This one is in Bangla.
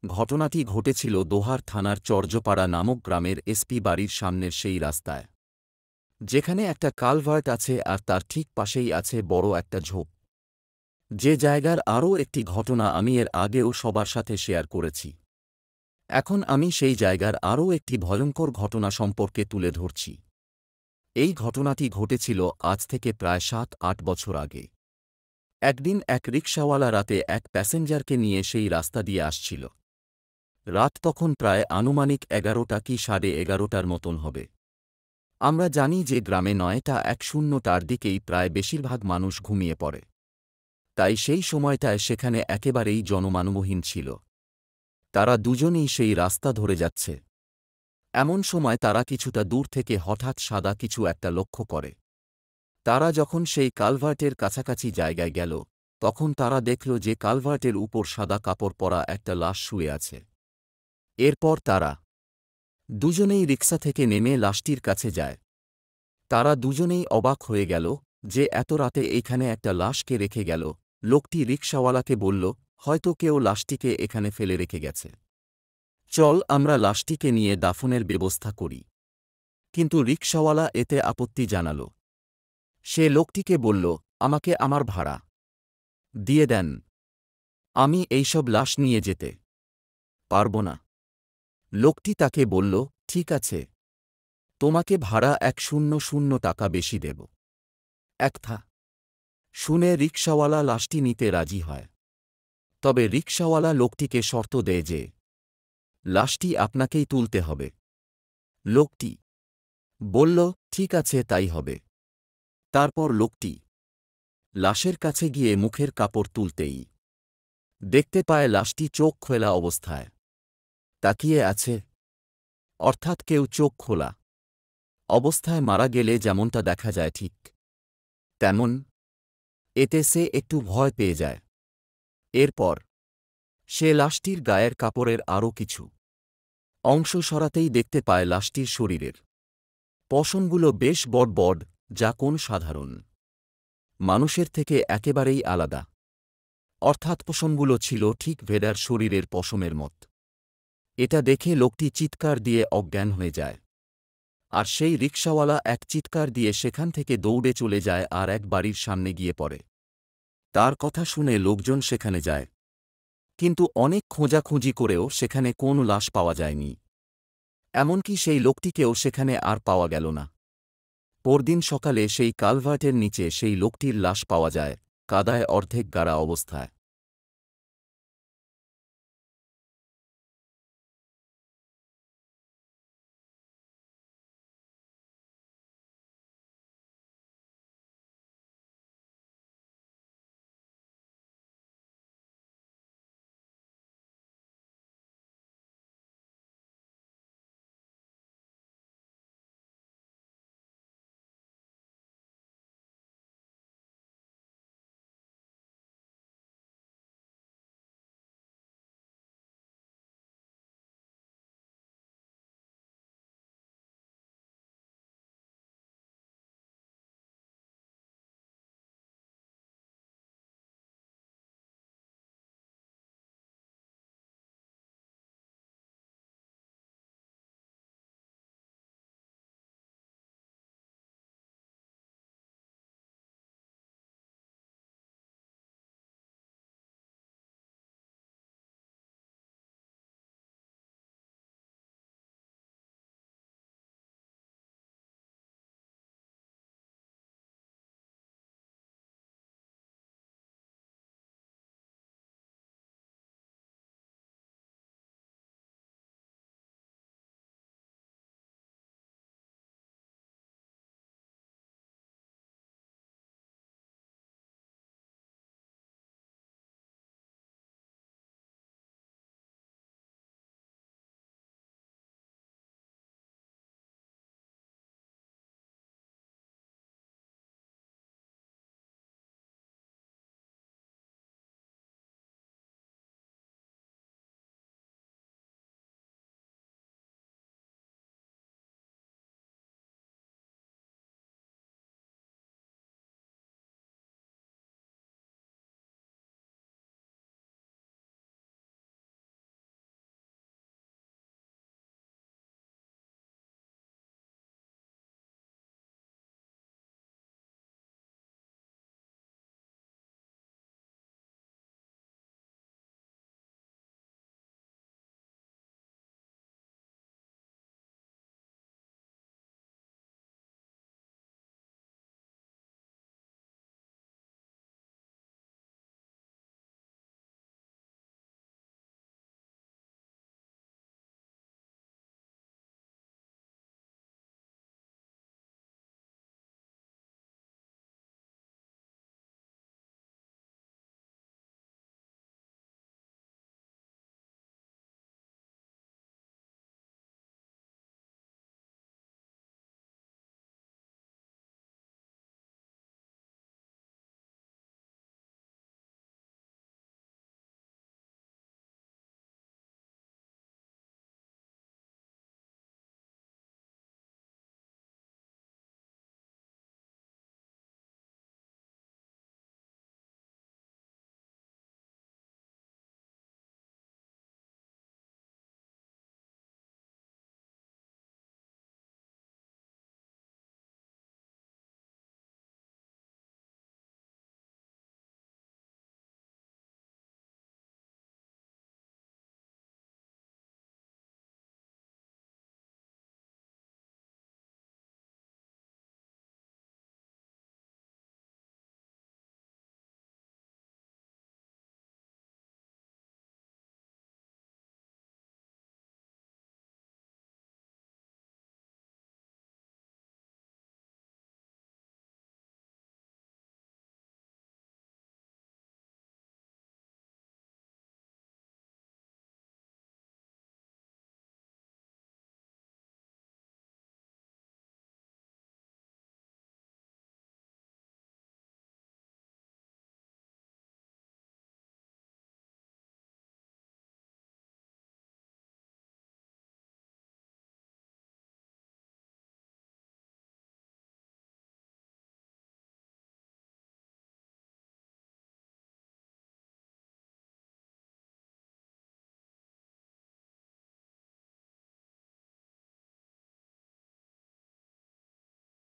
ঘটনাটি ঘটেছিল দোহার থানার চর্যপাড়া নামক গ্রামের এসপি বাড়ির সামনের সেই রাস্তায়, যেখানে একটা কালভার্ট আছে আর তার ঠিক পাশেই আছে বড় একটা ঝোপ। যে জায়গার আরও একটি ঘটনা আমি এর আগেও সবার সাথে শেয়ার করেছি। এখন আমি সেই জায়গার আরও একটি ভয়ঙ্কর ঘটনা সম্পর্কে তুলে ধরছি। এই ঘটনাটি ঘটেছিল আজ থেকে প্রায় ৭-৮ বছর আগে। একদিন এক রিকশাওয়ালা রাতে এক প্যাসেঞ্জারকে নিয়ে সেই রাস্তা দিয়ে আসছিল। রাত তখন প্রায় আনুমানিক ১১টা কি ১১:৩০টার মতন হবে। আমরা জানি যে গ্রামে ৯টা ১:০০টার দিকেই প্রায় বেশিরভাগ মানুষ ঘুমিয়ে পড়ে, তাই সেই সময়টায় সেখানে একেবারেই জনমানবহীন ছিল। তারা দুজনেই সেই রাস্তা ধরে যাচ্ছে। এমন সময় তারা কিছুটা দূর থেকে হঠাৎ সাদা কিছু একটা লক্ষ্য করে। তারা যখন সেই কালভার্টের কাছাকাছি জায়গায় গেল, তখন তারা দেখল যে কালভার্টের উপর সাদা কাপড় পরা একটা লাশ শুয়ে আছে। এরপর তারা দুজনেই রিকশা থেকে নেমে লাশটির কাছে যায়। তারা দুজনেই অবাক হয়ে গেল যে এত রাতে এইখানে একটা লাশকে রেখে গেল। লোকটি রিকশাওয়ালাকে বলল, হয়তো কেউ লাশটিকে এখানে ফেলে রেখে গেছে। চল আমরা লাশটিকে নিয়ে দাফনের ব্যবস্থা করি। কিন্তু রিকশাওয়ালা এতে আপত্তি জানাল। সে লোকটিকে বলল, আমাকে আমার ভাড়া দিয়ে দেন, আমি এইসব লাশ নিয়ে যেতে পারব না। লোকটি তাকে বলল, ঠিক আছে, তোমাকে ভাড়া ১০০ টাকা বেশি দেব। একথা শুনে রিকশাওয়ালা লাশটি নিতে রাজি হয়। তবে রিকশাওয়ালা লোকটিকে শর্ত দেয় যে লাশটি আপনাকেই তুলতে হবে। লোকটি বলল, ঠিক আছে, তাই হবে। তারপর লোকটি লাশের কাছে গিয়ে মুখের কাপড় তুলতেই দেখতে পায় লাশটি চোখ খোলা অবস্থায় তাকিয়ে আছে, অর্থাৎ কেউ চোখ খোলা অবস্থায় মারা গেলে যেমনটা দেখা যায় ঠিক তেমন। এতে সে একটু ভয় পেয়ে যায়। এরপর সে লাশটির গায়ের কাপড়ের আরও কিছু অংশ সরাতেই দেখতে পায় লাশটির শরীরের পশমগুলো বেশ বড় বড়, যা কোন সাধারণ মানুষের থেকে একেবারেই আলাদা। অর্থাৎ পশমগুলো ছিল ঠিক ভেড়ার শরীরের পশমের মত। এটা দেখে লোকটি চিৎকার দিয়ে অজ্ঞান হয়ে যায়। আর সেই রিকশাওয়ালা এক চিৎকার দিয়ে সেখান থেকে দৌড়ে চলে যায় আর এক বাড়ির সামনে গিয়ে পড়ে। তার কথা শুনে লোকজন সেখানে যায়, কিন্তু অনেক খোঁজাখুঁজি করেও সেখানে কোনো লাশ পাওয়া যায়নি। এমনকি সেই লোকটিকেও সেখানে আর পাওয়া গেল না। পরদিন সকালে সেই কালভার্টের নিচে সেই লোকটির লাশ পাওয়া যায়, কাদায় অর্ধেক গাড়া অবস্থায়।